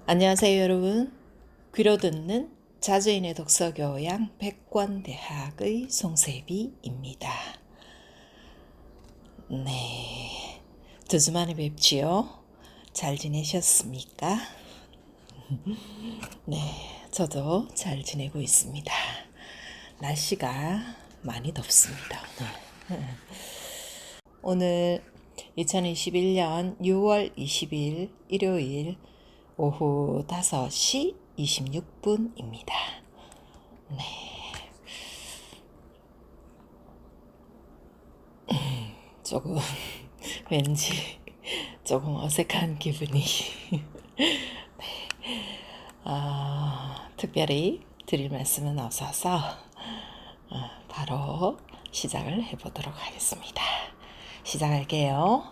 안녕하세요 여러분. 귀로 듣는 자주인의 독서교양 백권대학의 송세비입니다. 네, 2주 만에 뵙지요. 잘 지내셨습니까? 네, 저도 잘 지내고 있습니다. 날씨가 많이 덥습니다 오늘 2021년 6월 20일 일요일 오후 5시 26분입니다. 네. 조금 왠지 조금 어색한 기분이 특별히 드릴 말씀은 없어서 바로 시작을 해보도록 하겠습니다. 시작할게요.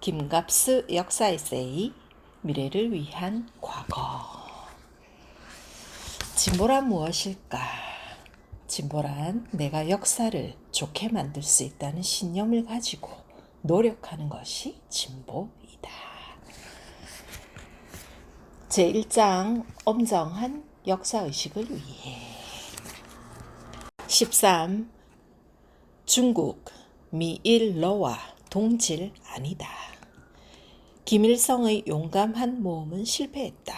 김갑수 역사 에세이 미래를 위한 과거. 진보란 무엇일까? 진보란 내가 역사를 좋게 만들 수 있다는 신념을 가지고 노력하는 것이 진보이다. 제1장 엄정한 역사의식을 위해 13. 중국 미일러와 동질 아니다. 김일성의 용감한 모험은 실패했다.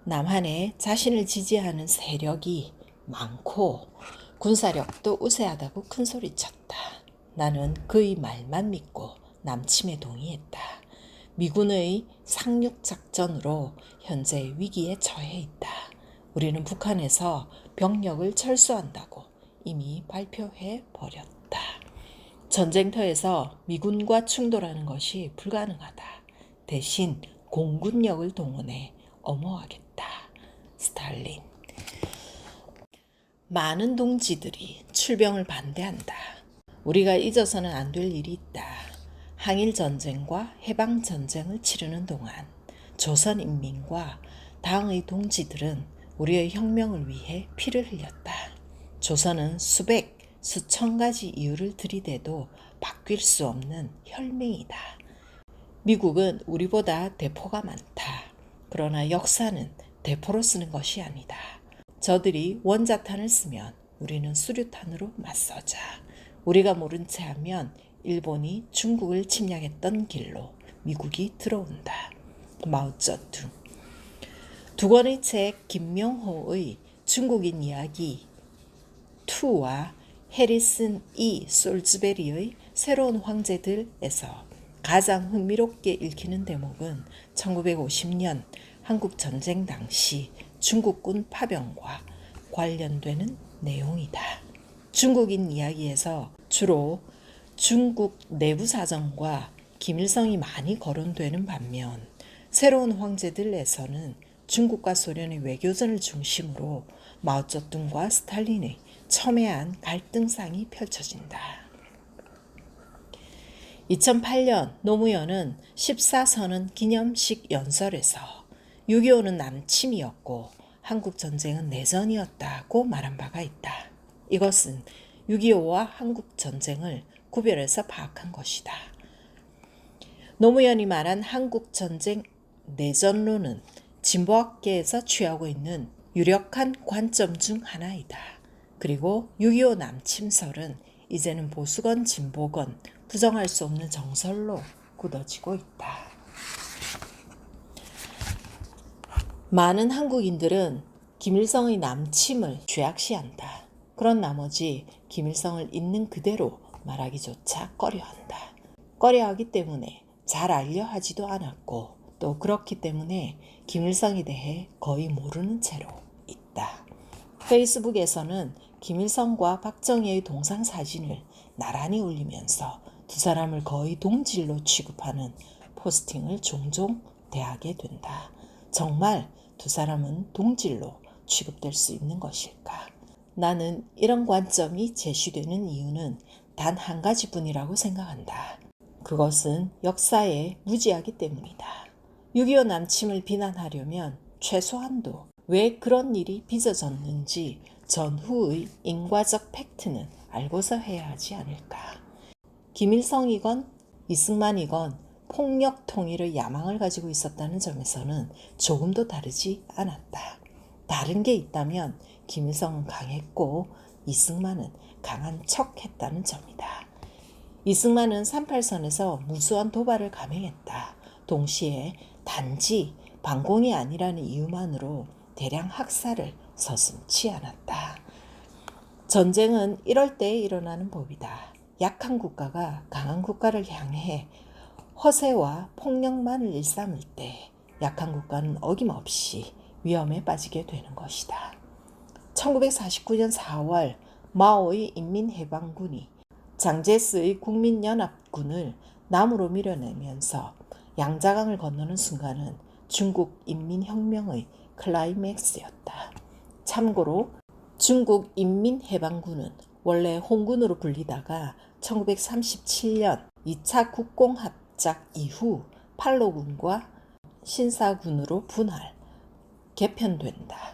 남한에 자신을 지지하는 세력이 많고 군사력도 우세하다고 큰소리쳤다. 나는 그의 말만 믿고 남침에 동의했다. 미군의 상륙작전으로 현재 위기에 처해 있다. 우리는 북한에서 병력을 철수한다고 이미 발표해 버렸다. 전쟁터에서 미군과 충돌하는 것이 불가능하다. 대신 공군력을 동원해 엄호하겠다. 스탈린. 많은 동지들이 출병을 반대한다. 우리가 잊어서는 안 될 일이 있다. 항일전쟁과 해방전쟁을 치르는 동안 조선인민과 당의 동지들은 우리의 혁명을 위해 피를 흘렸다. 조선은 수천 가지 이유를 들이대도 바뀔 수 없는 혈맹이다. 미국은 우리보다 대포가 많다. 그러나 역사는 대포로 쓰는 것이 아니다. 저들이 원자탄을 쓰면 우리는 수류탄으로 맞서자. 우리가 모른 채 하면 일본이 중국을 침략했던 길로 미국이 들어온다. 마오쩌둥. 두 권의 책 김명호의 중국인 이야기 2와 해리슨 E. 솔즈베리의 새로운 황제들에서 가장 흥미롭게 읽히는 대목은 1950년 한국전쟁 당시 중국군 파병과 관련되는 내용이다. 중국인 이야기에서 주로 중국 내부 사정과 김일성이 많이 거론되는 반면 새로운 황제들에서는 중국과 소련의 외교전을 중심으로 마오쩌둥과 스탈린의 첨예한 갈등상이 펼쳐진다. 2008년 노무현은 14선언 기념식 연설에서 6.25는 남침이었고 한국전쟁은 내전이었다고 말한 바가 있다. 이것은 6.25와 한국전쟁을 구별해서 파악한 것이다. 노무현이 말한 한국전쟁 내전론은 진보학계에서 취하고 있는 유력한 관점 중 하나이다. 그리고 6.25 남침설은 이제는 보수건 진보건 부정할 수 없는 정설로 굳어지고 있다. 많은 한국인들은 김일성의 남침을 죄악시한다. 그런 나머지 김일성을 있는 그대로 말하기조차 꺼려한다. 꺼려하기 때문에 잘 알려 하지도 않았고 또 그렇기 때문에 김일성에 대해 거의 모르는 채로 있다. 페이스북에서는 김일성과 박정희의 동상 사진을 나란히 올리면서 두 사람을 거의 동질로 취급하는 포스팅을 종종 대하게 된다. 정말 두 사람은 동질로 취급될 수 있는 것일까? 나는 이런 관점이 제시되는 이유는 단 한 가지뿐이라고 생각한다. 그것은 역사에 무지하기 때문이다. 6.25 남침을 비난하려면 최소한도 왜 그런 일이 빚어졌는지 전후의 인과적 팩트는 알고서 해야 하지 않을까. 김일성이건 이승만이건 폭력 통일의 야망을 가지고 있었다는 점에서는 조금도 다르지 않았다. 다른 게 있다면 김일성은 강했고 이승만은 강한 척했다는 점이다. 이승만은 38선에서 무수한 도발을 감행했다. 동시에 단지 반공이 아니라는 이유만으로 대량 학살을 서슴지 않았다. 전쟁은 이럴 때에 일어나는 법이다. 약한 국가가 강한 국가를 향해 허세와 폭력만을 일삼을 때 약한 국가는 어김없이 위험에 빠지게 되는 것이다. 1949년 4월 마오의 인민해방군이 장제스의 국민연합군을 남으로 밀어내면서 양자강을 건너는 순간은 중국 인민혁명의 클라이맥스였다. 참고로 중국 인민해방군은 원래 홍군으로 불리다가 1937년 2차 국공합작 이후 팔로군과 신사군으로 분할, 개편된다.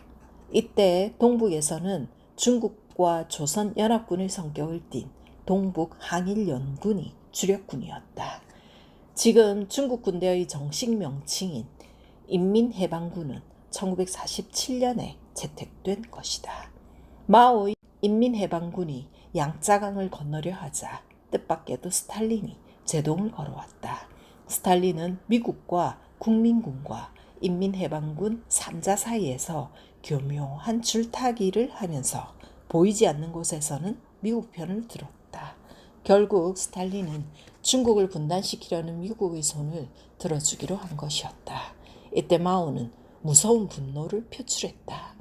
이때 동북에서는 중국과 조선연합군의 성격을 띤 동북항일연군이 주력군이었다. 지금 중국 군대의 정식 명칭인 인민해방군은 1947년에 채택된 것이다. 마오의 인민해방군이 양자강을 건너려 하자 뜻밖에도 스탈린이 제동을 걸어왔다. 스탈린은 미국과 국민군과 인민해방군 3자 사이에서 교묘한 줄타기를 하면서 보이지 않는 곳에서는 미국 편을 들었다. 결국 스탈린은 중국을 분단시키려는 미국의 손을 들어주기로 한 것이었다. 이때 마오는 무서운 분노를 표출했다.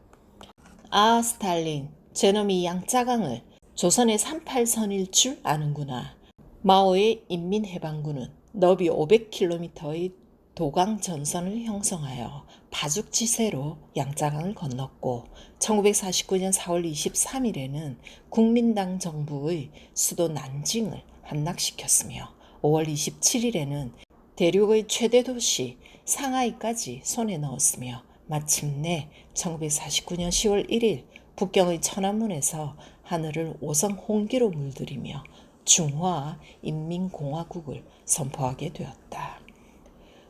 아, 스탈린, 저놈이 양자강을 조선의 38선일 줄 아는구나. 마오의 인민해방군은 너비 500km의 도강 전선을 형성하여 파죽지세로 양자강을 건넜고 1949년 4월 23일에는 국민당 정부의 수도 난징을 함락시켰으며 5월 27일에는 대륙의 최대 도시 상하이까지 손에 넣었으며 마침내 1949년 10월 1일 북경의 천안문에서 하늘을 오성 홍기로 물들이며 중화인민공화국을 선포하게 되었다.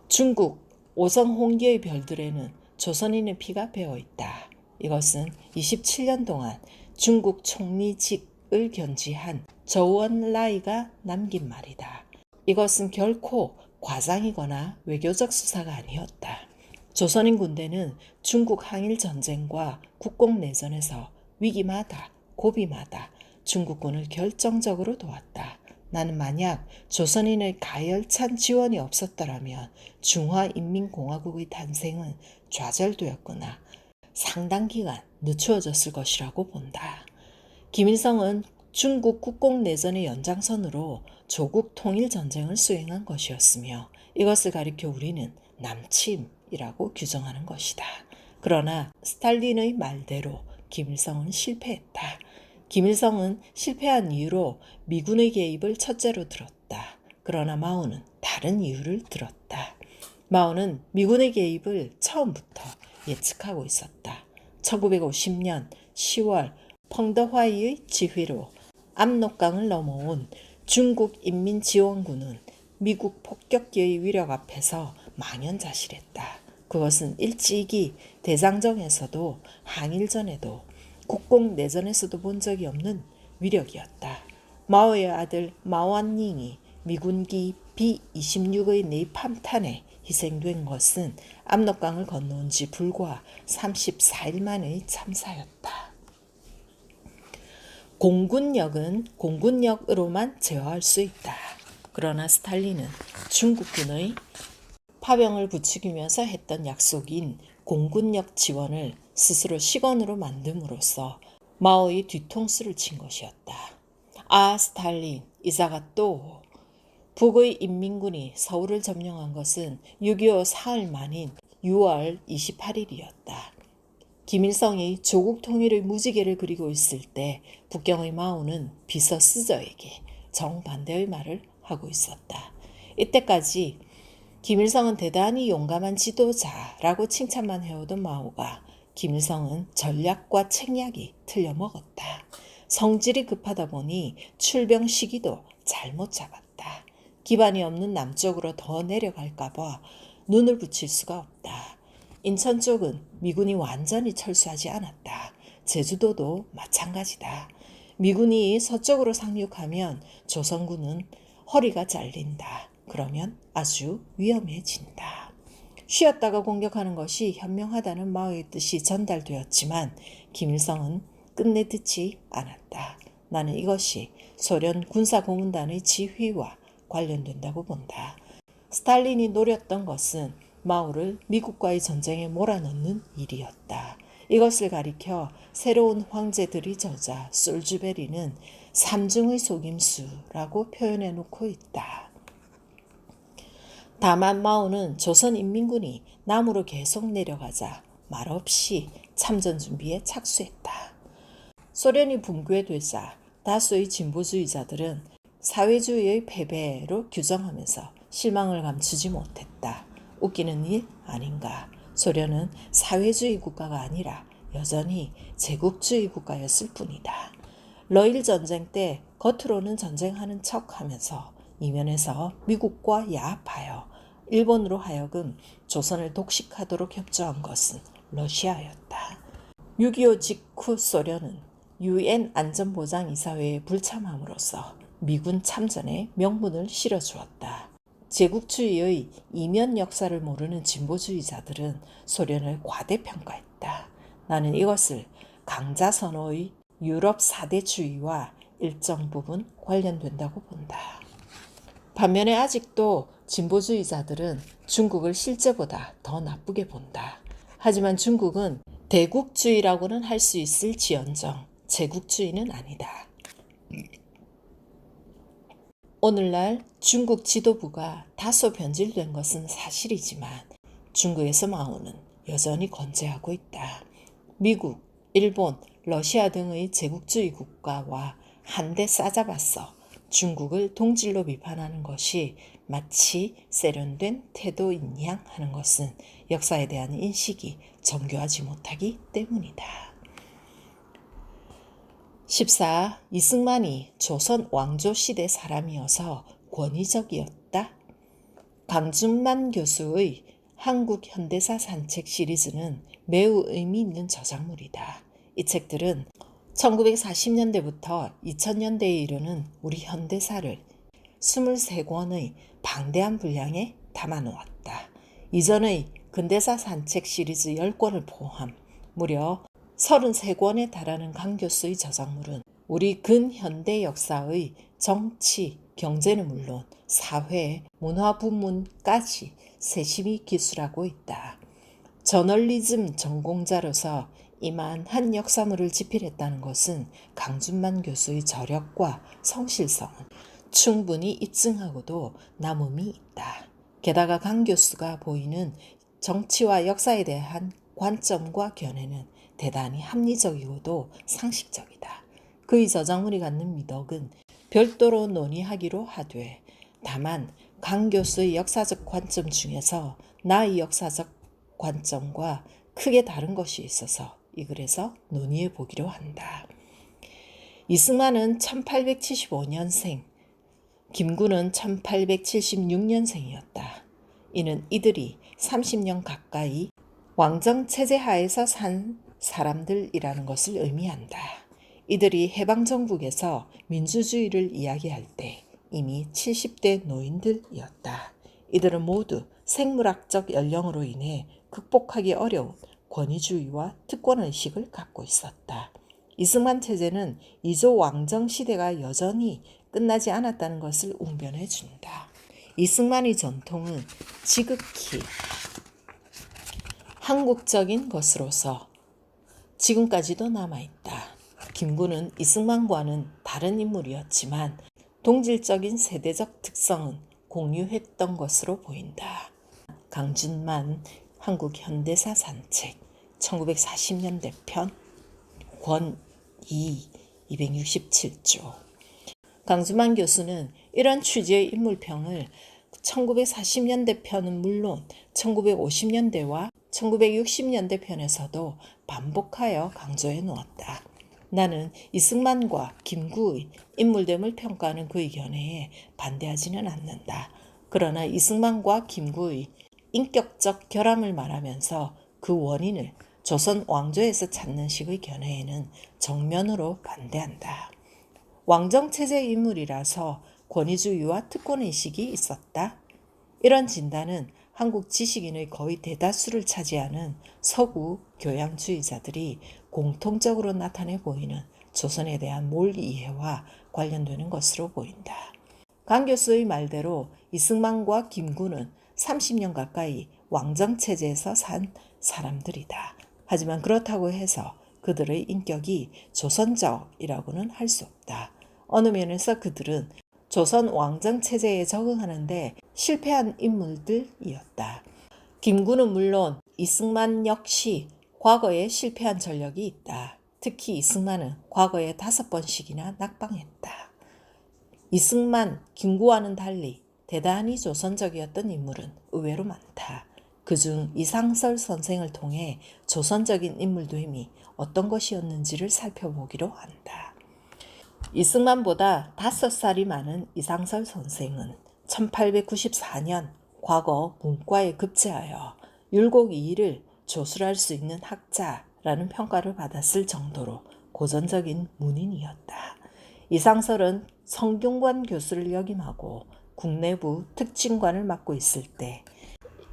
중국 오성 홍기의 별들에는 조선인의 피가 배어있다. 이것은 27년 동안 중국 총리직을 견지한 저우언라이가 남긴 말이다. 이것은 결코 과장이거나 외교적 수사가 아니었다. 조선인 군대는 중국 항일전쟁과 국공내전에서 위기마다 고비마다 중국군을 결정적으로 도왔다. 나는 만약 조선인의 가열찬 지원이 없었더라면 중화인민공화국의 탄생은 좌절되었거나 상당 기간 늦추어졌을 것이라고 본다. 김일성은 중국 국공내전의 연장선으로 조국 통일전쟁을 수행한 것이었으며 이것을 가리켜 우리는 남침이라고 규정하는 것이다. 그러나 스탈린의 말대로 김일성은 실패했다. 김일성은 실패한 이유로 미군의 개입을 첫째로 들었다. 그러나 마오는 다른 이유를 들었다. 마오는 미군의 개입을 처음부터 예측하고 있었다. 1950년 10월 펑더화이의 지휘로 압록강을 넘어온 중국 인민지원군은 미국 폭격기의 위력 앞에서 망연자실했다. 그것은 일찍이 대장정에서도 항일전에도 국공내전에서도 본 적이 없는 위력이었다. 마오의 아들 마오안닝이 미군기 B-26의 네이팜탄에 희생된 것은 압록강을 건너온 지 불과 34일 만의 참사였다. 공군력은 공군력으로만 제어할 수 있다. 그러나 스탈린은 중국군의 파병을 부추기면서 했던 약속인 공군력 지원을 스스로 식원으로 만듦으로써 마오의 뒤통수를 친 것이었다. 아, 스탈린, 이자가 또 북의 인민군이 서울을 점령한 것은 6.25 사흘 만인 6월 28일이었다. 김일성이 조국 통일의 무지개를 그리고 있을 때 북경의 마오는 비서 스저에게 정반대의 말을 하고 있었다. 이때까지 김일성은 대단히 용감한 지도자라고 칭찬만 해오던 마오가 김일성은 전략과 책략이 틀려먹었다. 성질이 급하다 보니 출병 시기도 잘못 잡았다. 기반이 없는 남쪽으로 더 내려갈까봐 눈을 붙일 수가 없다. 인천 쪽은 미군이 완전히 철수하지 않았다. 제주도도 마찬가지다. 미군이 서쪽으로 상륙하면 조선군은 허리가 잘린다. 그러면 아주 위험해진다. 쉬었다가 공격하는 것이 현명하다는 마오의 뜻이 전달되었지만 김일성은 끝내 듣지 않았다. 나는 이것이 소련 군사고문단의 지휘와 관련된다고 본다. 스탈린이 노렸던 것은 마오를 미국과의 전쟁에 몰아넣는 일이었다. 이것을 가리켜 새로운 황제들이 저자 솔즈베리는 삼중의 속임수라고 표현해 놓고 있다. 다만 마오는 조선인민군이 남으로 계속 내려가자 말없이 참전 준비에 착수했다. 소련이 붕괴되자 다수의 진보주의자들은 사회주의의 패배로 규정하면서 실망을 감추지 못했다. 웃기는 일 아닌가. 소련은 사회주의 국가가 아니라 여전히 제국주의 국가였을 뿐이다. 러일 전쟁 때 겉으로는 전쟁하는 척하면서 이면에서 미국과 야합하여 일본으로 하여금 조선을 독식하도록 협조한 것은 러시아였다. 6.25 직후 소련은 UN 안전보장이사회에 불참함으로써 미군 참전에 명분을 실어주었다. 제국주의의 이면 역사를 모르는 진보주의자들은 소련을 과대평가했다. 나는 이것을 강자선호의 유럽 4대주의와 일정 부분 관련된다고 본다. 반면에 아직도 진보주의자들은 중국을 실제보다 더 나쁘게 본다. 하지만 중국은 대국주의라고는 할 수 있을지언정 제국주의는 아니다. 오늘날 중국 지도부가 다소 변질된 것은 사실이지만 중국에서 마오는 여전히 건재하고 있다. 미국, 일본, 러시아 등의 제국주의 국가와 한데 싸잡아서 중국을 동질로 비판하는 것이 마치 세련된 태도인 양 하는 것은 역사에 대한 인식이 정교하지 못하기 때문이다. 14. 이승만이 조선 왕조 시대 사람이어서 권위적이었다. 강준만 교수의 한국 현대사 산책 시리즈는 매우 의미 있는 저작물이다. 이 책들은 1940년대부터 2000년대에 이르는 우리 현대사를 23권의 방대한 분량에 담아놓았다. 이전의 근대사 산책 시리즈 10권을 포함 무려 33권에 달하는 강 교수의 저작물은 우리 근현대 역사의 정치, 경제는 물론 사회, 문화 부문까지 세심히 기술하고 있다. 저널리즘 전공자로서 이만한 역사물을 집필했다는 것은 강준만 교수의 저력과 성실성은 충분히 입증하고도 남음이 있다. 게다가 강 교수가 보이는 정치와 역사에 대한 관점과 견해는 대단히 합리적이고도 상식적이다. 그의 저작물이 갖는 미덕은 별도로 논의하기로 하되 다만 강 교수의 역사적 관점 중에서 나의 역사적 관점과 크게 다른 것이 있어서 이 글에서 논의해 보기로 한다. 이승만은 1875년생, 김구는 1876년생이었다. 이는 이들이 30년 가까이 왕정체제 하에서 산 사람들이라는 것을 의미한다. 이들이 해방정국에서 민주주의를 이야기할 때 이미 70대 노인들이었다. 이들은 모두 생물학적 연령으로 인해 극복하기 어려운 권위주의와 특권의식을 갖고 있었다. 이승만 체제는 이조 왕정 시대가 여전히 끝나지 않았다는 것을 웅변해 준다. 이승만의 전통은 지극히 한국적인 것으로서 지금까지도 남아있다. 김구는 이승만과는 다른 인물이었지만 동질적인 세대적 특성은 공유했던 것으로 보인다. 강준만 한국 현대사 산책 1940년대 편 권 2 267조. 강준만 교수는 이런 취지의 인물평을 1940년대 편은 물론 1950년대와 1960년대 편에서도 반복하여 강조해 놓았다. 나는 이승만과 김구의 인물됨을 평가하는 그의 견해에 반대하지는 않는다. 그러나 이승만과 김구의 인격적 결함을 말하면서 그 원인을 조선 왕조에서 찾는 식의 견해에는 정면으로 반대한다. 왕정체제 인물이라서 권위주의와 특권의식이 있었다. 이런 진단은 한국 지식인의 거의 대다수를 차지하는 서구 교양주의자들이 공통적으로 나타내 보이는 조선에 대한 몰이해와 관련되는 것으로 보인다. 강 교수의 말대로 이승만과 김구는 30년 가까이 왕정체제에서 산 사람들이다. 하지만 그렇다고 해서 그들의 인격이 조선적이라고는 할 수 없다. 어느 면에서 그들은 조선 왕정체제에 적응하는데 실패한 인물들이었다. 김구는 물론 이승만 역시 과거에 실패한 전력이 있다. 특히 이승만은 과거에 5번씩이나 낙방했다. 이승만, 김구와는 달리 대단히 조선적이었던 인물은 의외로 많다. 그중 이상설 선생을 통해 조선적인 인물됨이 어떤 것이었는지를 살펴보기로 한다. 이승만보다 5살이 많은 이상설 선생은 1894년 과거 문과에 급제하여 율곡 이의를 조술할 수 있는 학자라는 평가를 받았을 정도로 고전적인 문인이었다. 이상설은 성균관 교수를 역임하고 국내부 특진관을 맡고 있을 때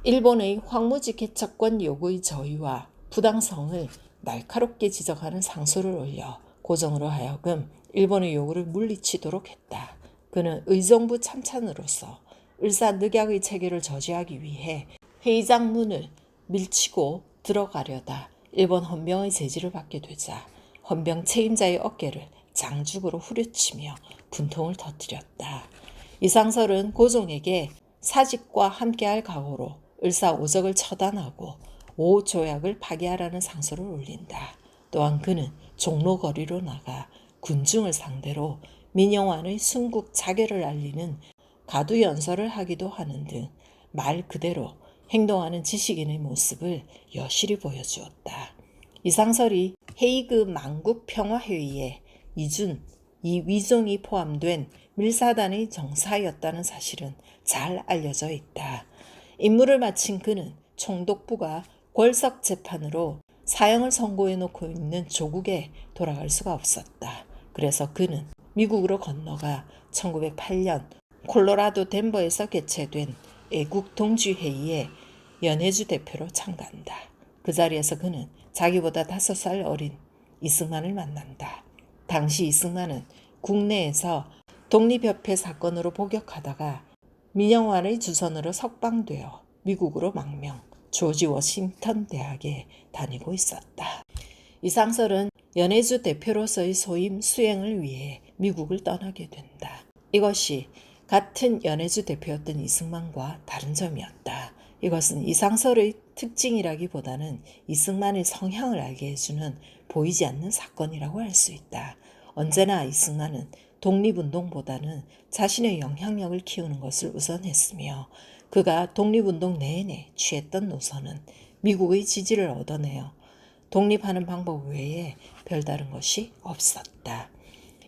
일본의 황무지 개척권 요구의 저의와 부당성을 날카롭게 지적하는 상소를 올려 고종으로 하여금 일본의 요구를 물리치도록 했다. 그는 의정부 참찬으로서 을사늑약의 체계를 저지하기 위해 회의장 문을 밀치고 들어가려다 일본 헌병의 제지를 받게 되자 헌병 책임자의 어깨를 장죽으로 후려치며 분통을 터뜨렸다. 이상설은 고종에게 사직과 함께할 각오로 을사오적을 처단하고 오조약을 파기하라는 상소를 올린다. 또한 그는 종로거리로 나가 군중을 상대로 민영환의 순국 자결을 알리는 가두연설을 하기도 하는 등 말 그대로 행동하는 지식인의 모습을 여실히 보여주었다. 이상설이 헤이그 만국평화회의에 이준, 이위종이 포함된 밀사단의 정사였다는 사실은 잘 알려져 있다. 임무를 마친 그는 총독부가 골석 재판으로 사형을 선고해 놓고 있는 조국에 돌아갈 수가 없었다. 그래서 그는 미국으로 건너가 1908년 콜로라도 덴버에서 개최된 애국 동지회의에 연해주 대표로 참가한다. 그 자리에서 그는 자기보다 5살 어린 이승만을 만난다. 당시 이승만은 국내에서 독립협회 사건으로 복역하다가 민영환의 주선으로 석방되어 미국으로 망명, 조지 워싱턴 대학에 다니고 있었다. 이상설은 연해주 대표로서의 소임 수행을 위해 미국을 떠나게 된다. 이것이 같은 연해주 대표였던 이승만과 다른 점이었다. 이것은 이상설의 특징이라기보다는 이승만의 성향을 알게 해주는 보이지 않는 사건이라고 할 수 있다. 언제나 이승만은 독립운동보다는 자신의 영향력을 키우는 것을 우선했으며 그가 독립운동 내내 취했던 노선은 미국의 지지를 얻어내어 독립하는 방법 외에 별다른 것이 없었다.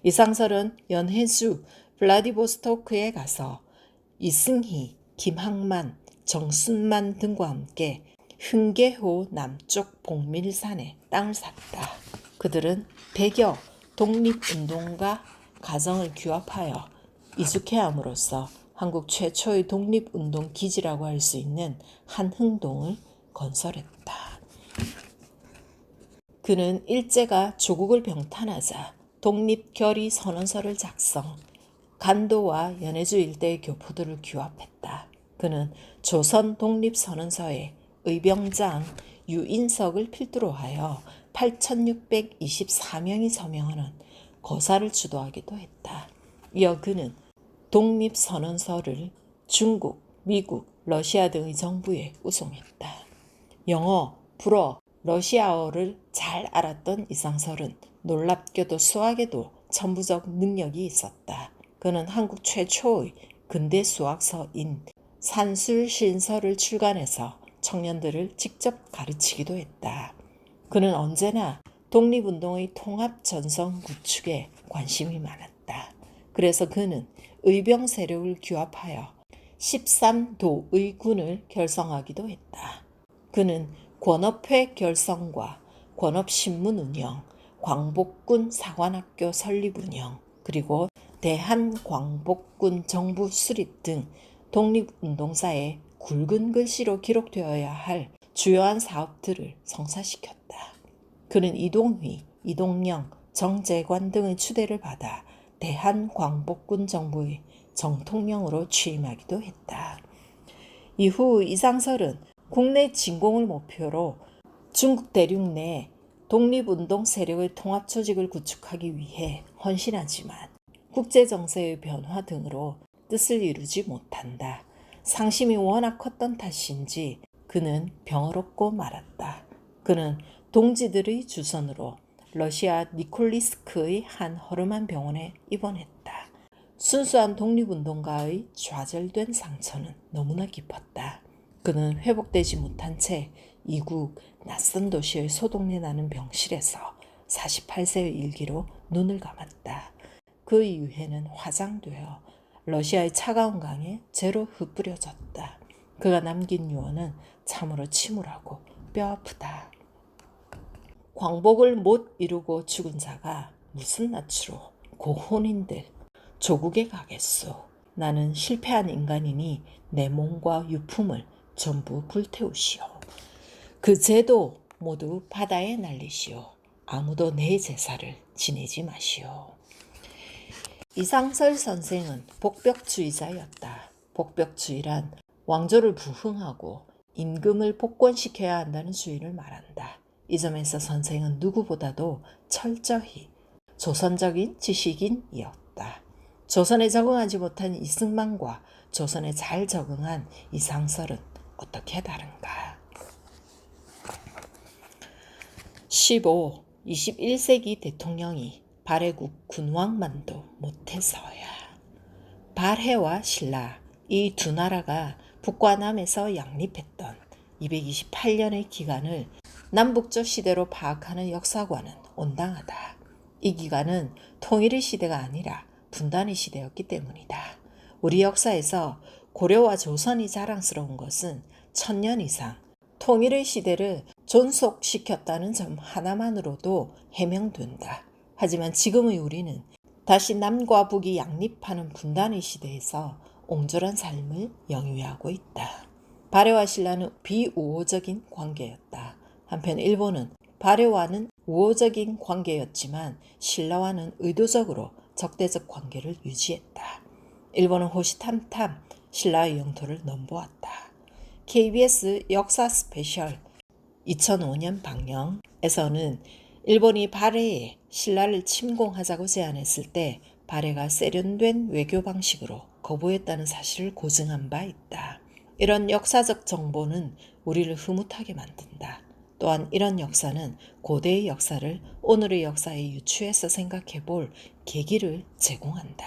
이상설은 연해주 블라디보스토크에 가서 이승희, 김항만, 정순만 등과 함께 흉계호 남쪽 복밀산에 땅을 샀다. 그들은 100여 독립운동가 가정을 규합하여 이주케 함으로써 한국 최초의 독립운동 기지라고 할 수 있는 한흥동을 건설했다. 그는 일제가 조국을 병탄하자 독립결의 선언서를 작성, 간도와 연해주 일대의 교포들을 규합했다. 그는 조선 독립선언서에 의병장 유인석을 필두로 하여 8,624명이 서명하는 거사를 주도하기도 했다. 이어 그는 독립선언서를 중국, 미국, 러시아 등의 정부에 우송했다. 영어, 불어, 러시아어를 잘 알았던 이상설은 놀랍게도 수학에도 천부적 능력이 있었다. 그는 한국 최초의 근대 수학서인 산술신서를 출간해서 청년들을 직접 가르치기도 했다. 그는 언제나 독립운동의 통합 전선 구축에 관심이 많았다. 그래서 그는 의병 세력을 규합하여 13도의 군을 결성하기도 했다. 그는 권업회 결성과 권업신문 운영, 광복군 사관학교 설립 운영, 그리고 대한광복군 정부 수립 등 독립운동사에 굵은 글씨로 기록되어야 할 주요한 사업들을 성사시켰다. 그는 이동휘, 이동영, 정재관 등의 추대를 받아 대한광복군 정부의 정통령으로 취임하기도 했다. 이후 이상설은 국내 진공을 목표로 중국 대륙 내 독립운동 세력의 통합 조직을 구축하기 위해 헌신하지만 국제정세의 변화 등으로 뜻을 이루지 못한다. 상심이 워낙 컸던 탓인지 그는 병어롭고 말았다. 그는 동지들의 주선으로 러시아 니콜리스크의 한 허름한 병원에 입원했다. 순수한 독립운동가의 좌절된 상처는 너무나 깊었다. 그는 회복되지 못한 채 이국 낯선 도시의 소동내 나는 병실에서 48세의 일기로 눈을 감았다. 그의 유해는 화장되어 러시아의 차가운 강에 재로 흩뿌려졌다. 그가 남긴 유언은 참으로 침울하고 뼈아프다. 광복을 못 이루고 죽은 자가 무슨 낯으로 고혼인들 조국에 가겠소. 나는 실패한 인간이니 내 몸과 유품을 전부 불태우시오. 그 죄도 모두 바다에 날리시오. 아무도 내 제사를 지내지 마시오. 이상설 선생은 복벽주의자였다. 복벽주의란 왕조를 부흥하고 임금을 복권시켜야 한다는 주의를 말한다. 이 점에서 선생은 누구보다도 철저히 조선적인 지식인이었다. 조선에 적응하지 못한 이승만과 조선에 잘 적응한 이상설은 어떻게 다른가? 15. 21세기 대통령이 발해국 군왕만도 못해서야. 발해와 신라 이 두 나라가 북과 남에서 양립했던 228년의 기간을 남북조 시대로 파악하는 역사관은 온당하다. 이 기간은 통일의 시대가 아니라 분단의 시대였기 때문이다. 우리 역사에서 고려와 조선이 자랑스러운 것은 1000년 이상 통일의 시대를 존속시켰다는 점 하나만으로도 해명된다. 하지만 지금의 우리는 다시 남과 북이 양립하는 분단의 시대에서 옹졸한 삶을 영위하고 있다. 발해와 신라는 비우호적인 관계였다. 한편 일본은 발해와는 우호적인 관계였지만 신라와는 의도적으로 적대적 관계를 유지했다. 일본은 호시탐탐 신라의 영토를 넘보았다. KBS 역사 스페셜 2005년 방영에서는 일본이 발해에 신라를 침공하자고 제안했을 때 발해가 세련된 외교 방식으로 거부했다는 사실을 고증한 바 있다. 이런 역사적 정보는 우리를 흐뭇하게 만든다. 또한 이런 역사는 고대의 역사를 오늘의 역사에 유추해서 생각해 볼 계기를 제공한다.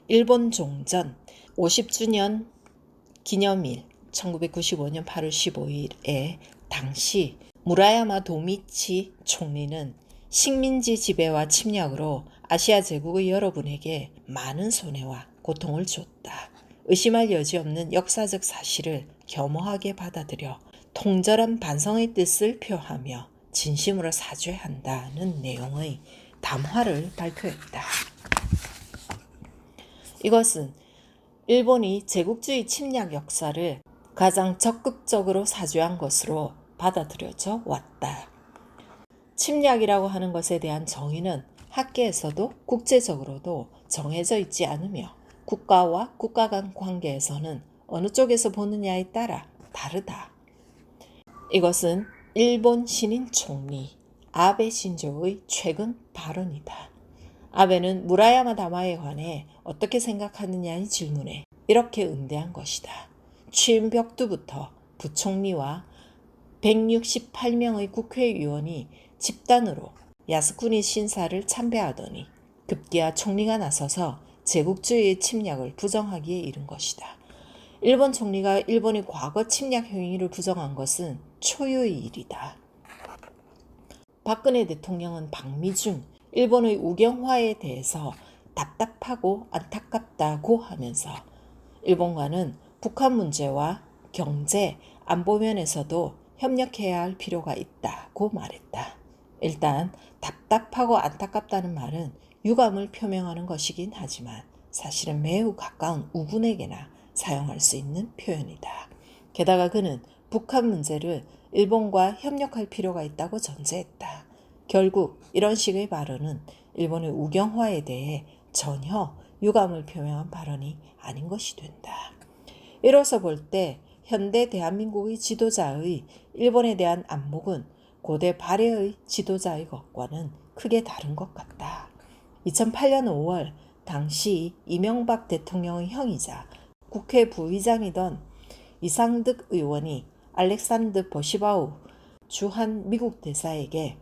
일본 종전 50주년 기념일 1995년 8월 15일에 당시 무라야마 도미치 총리는 식민지 지배와 침략으로 아시아 제국의 여러분에게 많은 손해와 고통을 줬다. 의심할 여지 없는 역사적 사실을 겸허하게 받아들여 통절한 반성의 뜻을 표하며 진심으로 사죄한다는 내용의 담화를 발표했다. 이것은 일본이 제국주의 침략 역사를 가장 적극적으로 사죄한 것으로 받아들여져 왔다. 침략이라고 하는 것에 대한 정의는 학계에서도 국제적으로도 정해져 있지 않으며 국가와 국가 간 관계에서는 어느 쪽에서 보느냐에 따라 다르다. 이것은 일본 신인 총리 아베 신조의 최근 발언이다. 아베는 무라야마 다마에 관해 어떻게 생각하느냐의 질문에 이렇게 응대한 것이다. 취임 벽두부터 부총리와 168명의 국회의원이 집단으로 야스쿠니 신사를 참배하더니 급기야 총리가 나서서 제국주의의 침략을 부정하기에 이른 것이다. 일본 총리가 일본이 과거 침략 행위를 부정한 것은 초유의 일이다. 박근혜 대통령은 박미중 일본의 우경화에 대해서 답답하고 안타깝다고 하면서 일본과는 북한 문제와 경제, 안보 면에서도 협력해야 할 필요가 있다고 말했다. 일단 답답하고 안타깝다는 말은 유감을 표명하는 것이긴 하지만 사실은 매우 가까운 우군에게나 사용할 수 있는 표현이다. 게다가 그는 북한 문제를 일본과 협력할 필요가 있다고 전제했다. 결국 이런 식의 발언은 일본의 우경화에 대해 전혀 유감을 표명한 발언이 아닌 것이 된다. 이로써 볼 때 현대 대한민국의 지도자의 일본에 대한 안목은 고대 발해의 지도자의 것과는 크게 다른 것 같다. 2008년 5월 당시 이명박 대통령의 형이자 국회 부의장이던 이상득 의원이 알렉산드 버시바우 주한 미국 대사에게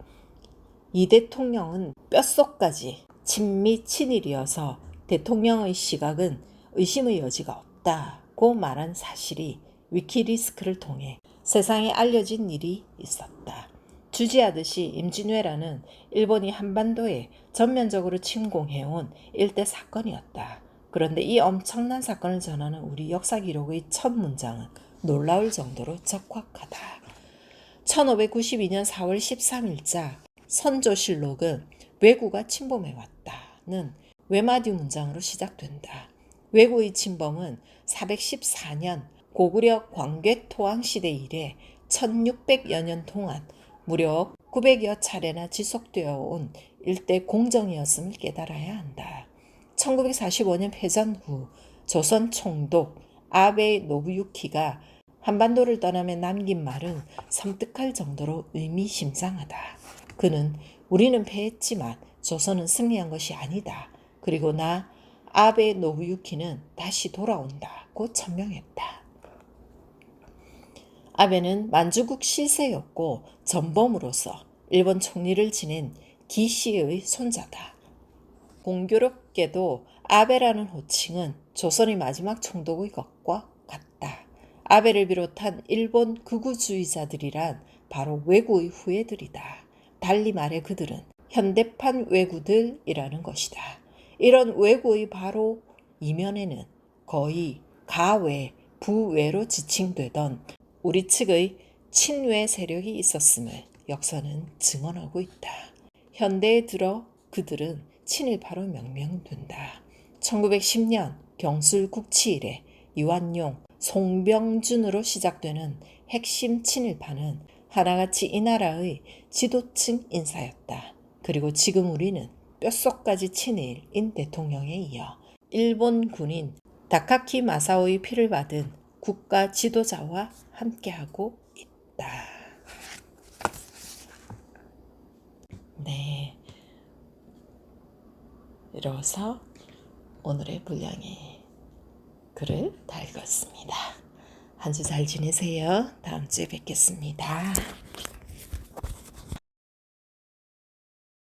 이 대통령은 뼛속까지 친미 친일이어서 대통령의 시각은 의심의 여지가 없다고 말한 사실이 위키리스크를 통해 세상에 알려진 일이 있었다. 주지하듯이 임진왜란은 일본이 한반도에 전면적으로 침공해온 일대 사건이었다. 그런데 이 엄청난 사건을 전하는 우리 역사 기록의 첫 문장은 놀라울 정도로 적확하다. 1592년 4월 13일자 선조실록은 왜구가 침범해왔다는 외마디 문장으로 시작된다. 왜구의 침범은 414년 고구려 광개토왕 시대 이래 1600여 년 동안 무려 900여 차례나 지속되어 온 일대 공정이었음을 깨달아야 한다. 1945년 패전 후 조선 총독 아베 노부유키가 한반도를 떠나며 남긴 말은 섬뜩할 정도로 의미심장하다. 그는 우리는 패했지만 조선은 승리한 것이 아니다. 그리고 나 아베 노부유키는 다시 돌아온다고 천명했다. 아베는 만주국 실세였고 전범으로서 일본 총리를 지낸 기시의 손자다. 공교롭게도 아베라는 호칭은 조선의 마지막 총독의 것과 같다. 아베를 비롯한 일본 극우주의자들이란 바로 왜구의 후예들이다. 달리 말해 그들은 현대판 왜구들이라는 것이다. 이런 왜구의 바로 이면에는 거의 가외, 부외로 지칭되던 우리 측의 친외 세력이 있었음을 역사는 증언하고 있다. 현대에 들어 그들은 친일파로 명명된다. 1910년 경술 국치 이래 이완용, 송병준으로 시작되는 핵심 친일파는 하나같이 이 나라의 지도층 인사였다. 그리고 지금 우리는 뼛속까지 친일인 대통령에 이어 일본 군인 다카키 마사오의 피를 받은 국가 지도자와 함께하고 있다. 네, 이로써 오늘의 분량의 글을 다 읽었습니다. 한 주 잘 지내세요. 다음 주에 뵙겠습니다.